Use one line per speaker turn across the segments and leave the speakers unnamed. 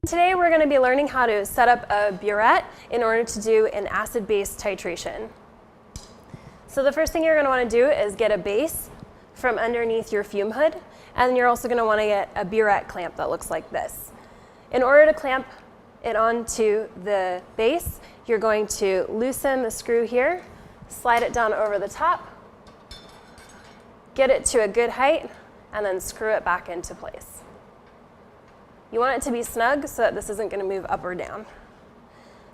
Today we're going to be learning how to set up a burette in order to do an acid-base titration. So the first thing you're going to want to do is get a base from underneath your fume hood, and you're also going to want to get a burette clamp that looks like this. In order to clamp it onto the base, you're going to loosen the screw here, slide it down over the top, get it to a good height, and then screw it back into place. You want it to be snug so that this isn't going to move up or down.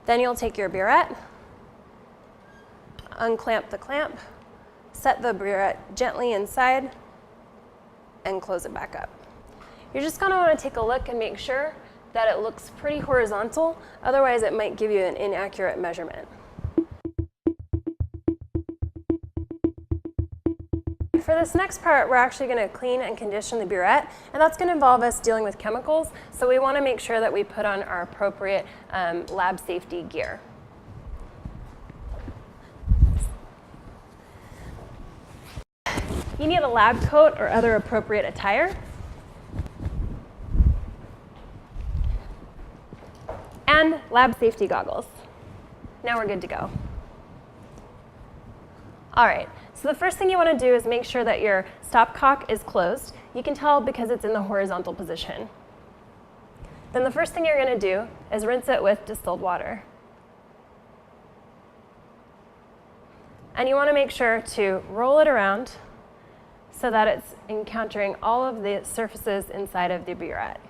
Then you'll take your burette, unclamp the clamp, set the burette gently inside, and close it back up. You're just going to want to take a look and make sure that it looks pretty horizontal, otherwise it might give you an inaccurate measurement. For this next part, we're actually going to clean and condition the burette, and that's going to involve us dealing with chemicals, so we want to make sure that we put on our appropriate lab safety gear. You need a lab coat or other appropriate attire. And lab safety goggles. Now we're good to go. All right, so the first thing you want to do is make sure that your stopcock is closed. You can tell because it's in the horizontal position. Then the first thing you're going to do is rinse it with distilled water. And you want to make sure to roll it around so that it's encountering all of the surfaces inside of the burette.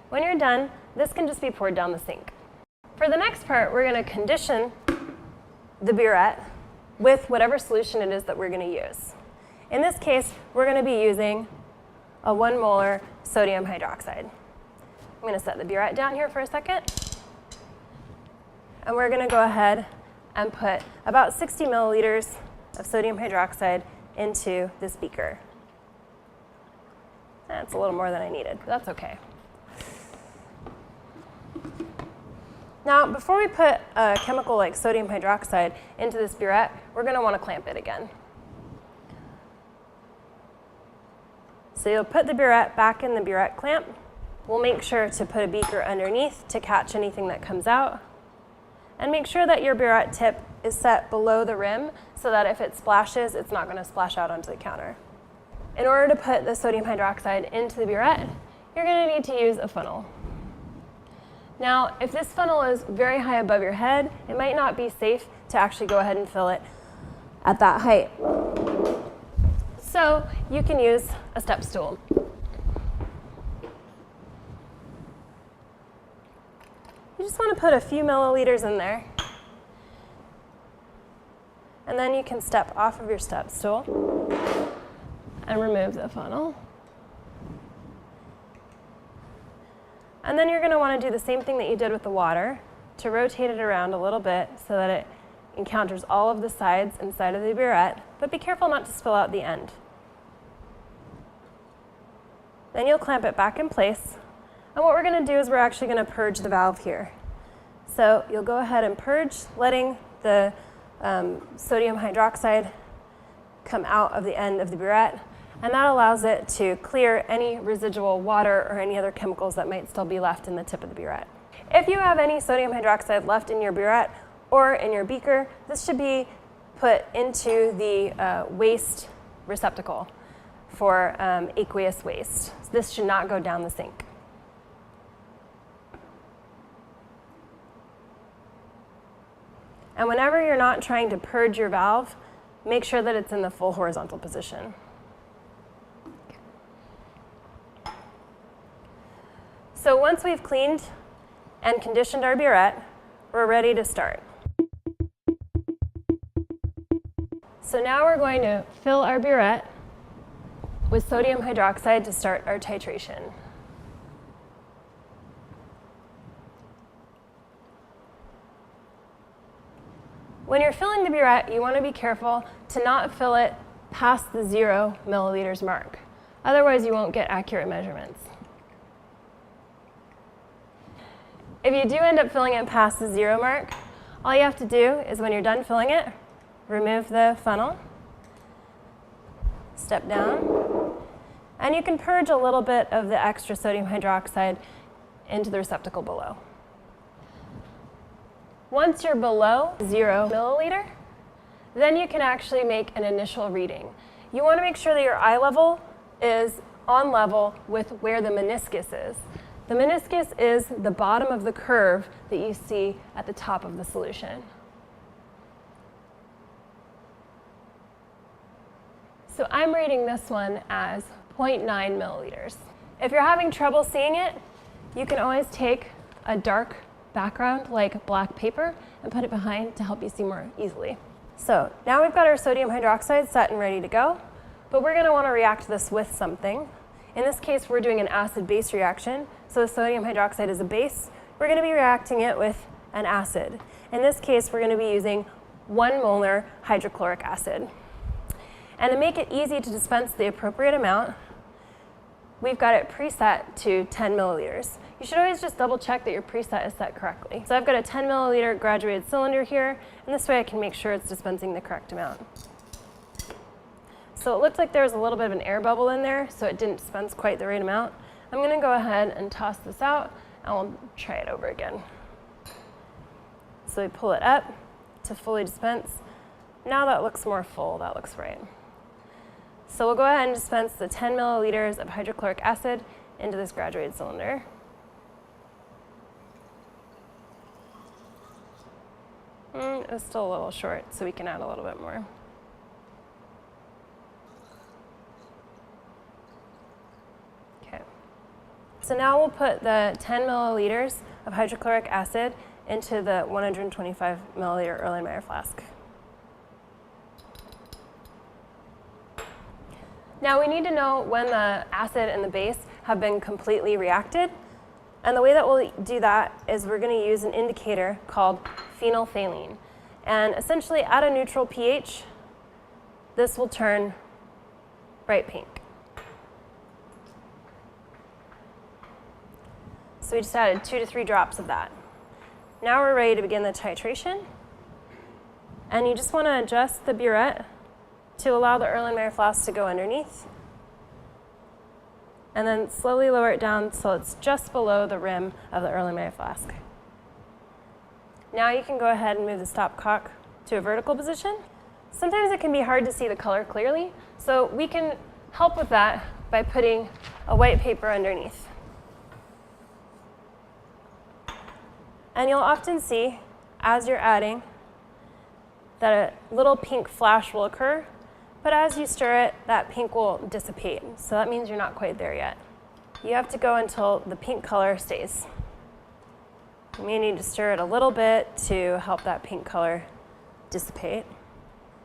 When you're done, this can just be poured down the sink. For the next part, we're going to condition the burette with whatever solution it is that we're going to use. In this case, we're going to be using a 1 molar sodium hydroxide. I'm going to set the burette down here for a second. And we're going to go ahead and put about 60 milliliters of sodium hydroxide into this beaker. That's a little more than I needed, but that's okay. Now, before we put a chemical like sodium hydroxide into this burette, we're going to want to clamp it again. So you'll put the burette back in the burette clamp. We'll make sure to put a beaker underneath to catch anything that comes out. And make sure that your burette tip is set below the rim so that if it splashes, it's not going to splash out onto the counter. In order to put the sodium hydroxide into the burette, you're going to need to use a funnel. Now, if this funnel is very high above your head, it might not be safe to actually go ahead and fill it at that height. So you can use a step stool. You just want to put a few milliliters in there. And then you can step off of your step stool and remove the funnel. And then you're going to want to do the same thing that you did with the water to rotate it around a little bit so that it encounters all of the sides inside of the burette, but be careful not to spill out the end. Then you'll clamp it back in place. And what we're going to do is we're actually going to purge the valve here. So you'll go ahead and purge, letting the sodium hydroxide come out of the end of the burette, and that allows it to clear any residual water or any other chemicals that might still be left in the tip of the burette. If you have any sodium hydroxide left in your burette or in your beaker, this should be put into the waste receptacle for aqueous waste. So this should not go down the sink. And whenever you're not trying to purge your valve, make sure that it's in the full horizontal position. So once we've cleaned and conditioned our burette, we're ready to start. So now we're going to fill our burette with sodium hydroxide to start our titration. When you're filling the burette, you want to be careful to not fill it past the 0 milliliters mark. Otherwise, you won't get accurate measurements. If you do end up filling it past the 0 mark, all you have to do is when you're done filling it, remove the funnel, step down, and you can purge a little bit of the extra sodium hydroxide into the receptacle below. Once you're below 0 milliliter, then you can actually make an initial reading. You want to make sure that your eye level is on level with where the meniscus is. The meniscus is the bottom of the curve that you see at the top of the solution. So I'm rating this one as 0.9 milliliters. If you're having trouble seeing it, you can always take a dark background like black paper and put it behind to help you see more easily. So now we've got our sodium hydroxide set and ready to go, but we're going to want to react this with something. In this case, we're doing an acid-base reaction. So the sodium hydroxide is a base. We're going to be reacting it with an acid. In this case, we're going to be using 1 molar hydrochloric acid. And to make it easy to dispense the appropriate amount, we've got it preset to 10 milliliters. You should always just double check that your preset is set correctly. So I've got a 10 milliliter graduated cylinder here, and this way I can make sure it's dispensing the correct amount. So it looked like there was a little bit of an air bubble in there, so it didn't dispense quite the right amount. I'm going to go ahead and toss this out, and we'll try it over again. So we pull it up to fully dispense. Now that looks more full, that looks right. So we'll go ahead and dispense the 10 milliliters of hydrochloric acid into this graduated cylinder. It was still a little short, so we can add a little bit more. Okay. So now we'll put the 10 milliliters of hydrochloric acid into the 125 milliliter Erlenmeyer flask. Now we need to know when the acid and the base have been completely reacted. And the way that we'll do that is we're going to use an indicator called phenolphthalein. And essentially at a neutral pH, this will turn bright pink. So we just added 2 to 3 drops of that. Now we're ready to begin the titration. And you just want to adjust the burette to allow the Erlenmeyer flask to go underneath. And then slowly lower it down so it's just below the rim of the Erlenmeyer flask. Now you can go ahead and move the stopcock to a vertical position. Sometimes it can be hard to see the color clearly, so we can help with that by putting a white paper underneath. And you'll often see, as you're adding, that a little pink flash will occur, but as you stir it, that pink will dissipate. So that means you're not quite there yet. You have to go until the pink color stays. You may need to stir it a little bit to help that pink color dissipate.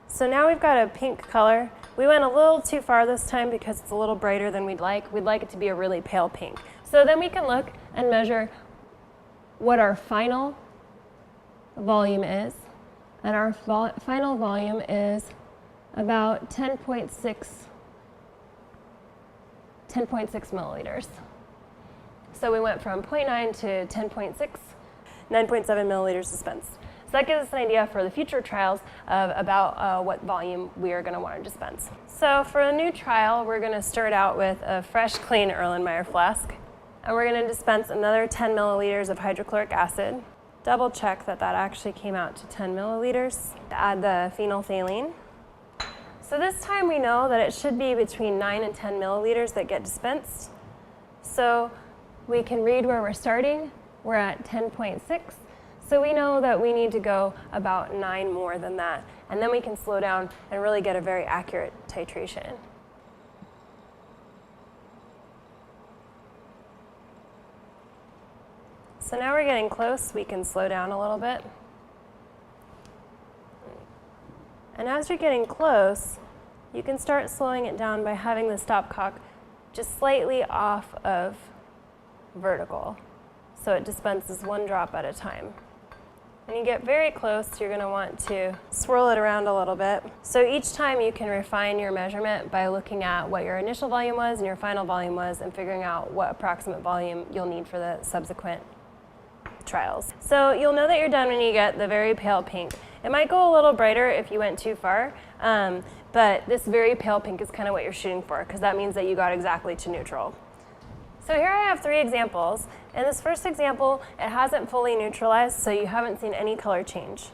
So now we've got a pink color. We went a little too far this time because it's a little brighter than we'd like. We'd like it to be a really pale pink. So then we can look and measure what our final volume is. And our final volume is about 10.6 milliliters. So we went from 0.9 to 10.6, 9.7 milliliters dispensed. So that gives us an idea for the future trials of about what volume we are going to want to dispense. So for a new trial, we're going to start out with a fresh, clean Erlenmeyer flask. And we're going to dispense another 10 milliliters of hydrochloric acid. Double check that that actually came out to 10 milliliters. Add the phenolphthalein. So this time we know that it should be between 9 and 10 milliliters that get dispensed. So we can read where we're starting. We're at 10.6. So we know that we need to go about 9 more than that. And then we can slow down and really get a very accurate titration. So now we're getting close. We can slow down a little bit. And as you're getting close, you can start slowing it down by having the stopcock just slightly off of vertical. So it dispenses 1 drop at a time. When you get very close, you're going to want to swirl it around a little bit. So each time you can refine your measurement by looking at what your initial volume was and your final volume was and figuring out what approximate volume you'll need for the subsequent trials. So you'll know that you're done when you get the very pale pink. It might go a little brighter if you went too far, but this very pale pink is kind of what you're shooting for because that means that you got exactly to neutral. So here I have 3 examples. In this first example, it hasn't fully neutralized, so you haven't seen any color change.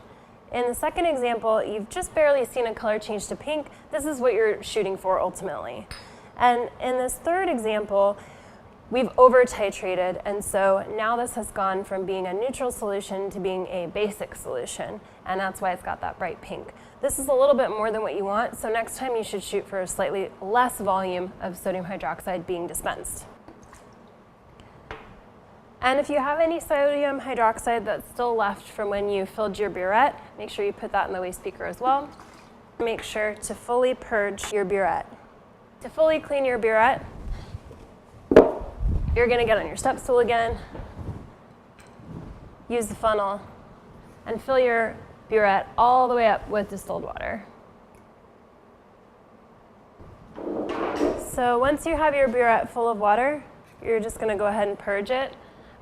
In the second example, you've just barely seen a color change to pink. This is what you're shooting for ultimately. And in this third example, we've over-titrated, and so now this has gone from being a neutral solution to being a basic solution, and that's why it's got that bright pink. This is a little bit more than what you want, so next time you should shoot for a slightly less volume of sodium hydroxide being dispensed. And if you have any sodium hydroxide that's still left from when you filled your burette, make sure you put that in the waste beaker as well. Make sure to fully purge your burette. To fully clean your burette, you're going to get on your step stool again, use the funnel, and fill your burette all the way up with distilled water. So once you have your burette full of water, you're just going to go ahead and purge it,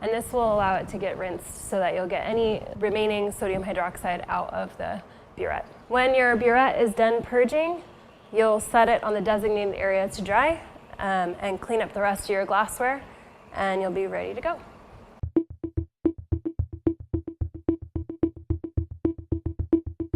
and this will allow it to get rinsed so that you'll get any remaining sodium hydroxide out of the burette. When your burette is done purging, you'll set it on the designated area to dry and clean up the rest of your glassware, and you'll be ready to go.